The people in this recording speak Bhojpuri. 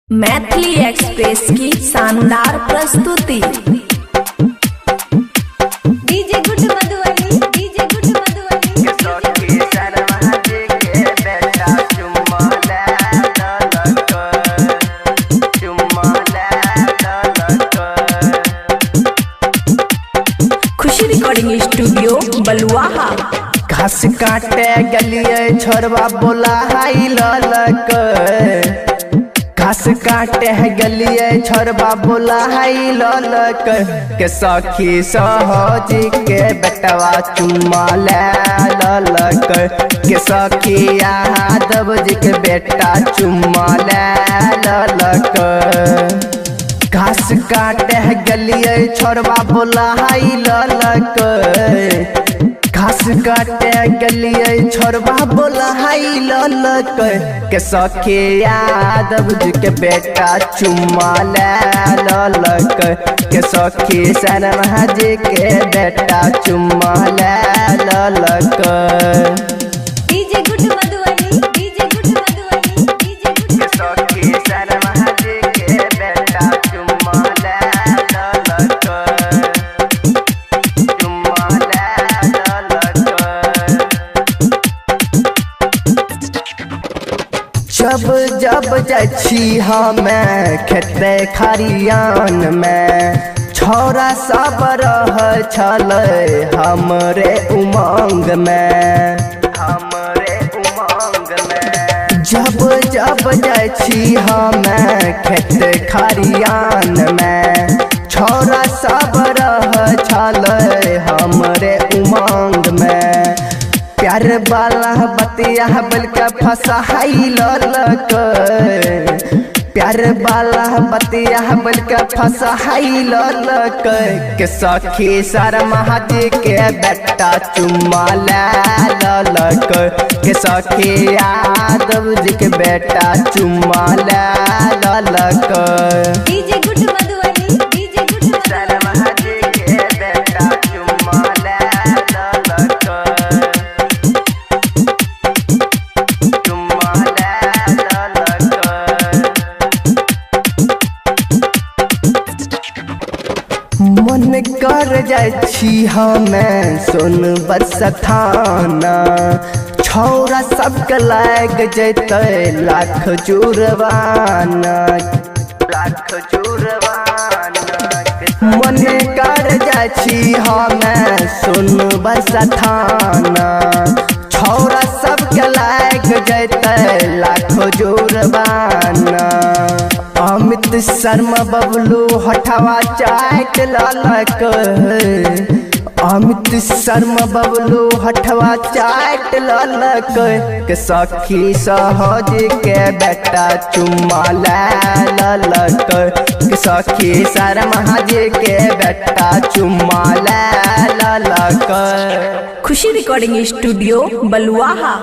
मैथिली एक्सप्रेस की शानदार प्रस्तुति। DJ good Madhubani, DJ good Madhubani. Khushi recording studio Baluaha. घास काटे गलिए छोरवा बोला हाई ललक। घास काटे गलिए छोरवा बोला हाई ललक। के सखी सहोजी के बेटवा चुम्मा ले ललक। के सखी यादव जी के बेटा चुम्मा ले ललक। घास काटे गलिए छोरवा बोला हाई ललक। घास काटे गलिए छोरवा बोला हाई ललक। के सखी यादव जी के बेटा चुम्मा ले ललक। के सखी शर्मा जी के बेटा चुम्मा ले ललक। DJ good Madhubani, DJ good Madhubani, DJ good. के सखी शर्मा जी के बेटा चुम्मा ले ललक। चुम्मा ले ललक। जब जब जाछी हमें खेते खरियान में छौरा सब रह छल हमरे उमंग में। हमरे उमंग में जब जब जाछी हमें खेते खरियान में छौरा सब रह छल हमरे उमंग में। प्यार वाला बतिया बल के फसाई ललक। प्यार वाला बतिया बल के फसाई ललक। के सखी शर्मा जी के बेटा चुम्मा ले ललक। के सखी यादव जी के बेटा चुम्मा ले ललक। DJ good Madhubani, DJ good Madhubani. Sharma ji के बेटा चुम्मा ले ललक। चुम्मा ले ललक। मन कर जाछी हमें सोन बरसथाना छौरा सबके लाग जैते लाख जुर्माना। लाख जुर्माना। मन कर जाछी हमें सोन बरसथाना छौरा सबके लाग जैते लाख जुर्माना। अमित शर्मा बबलू हठवा चाट ललक। अमित शर्मा बबलू हठवा चाट ललक। के सखी सहोजी के बेटा चुम्मा ले ललक। के सखी शर्मा जी के बेटा चुम्मा ले ललक। खुशी रिकॉर्डिंग स्टूडियो बलुआहा।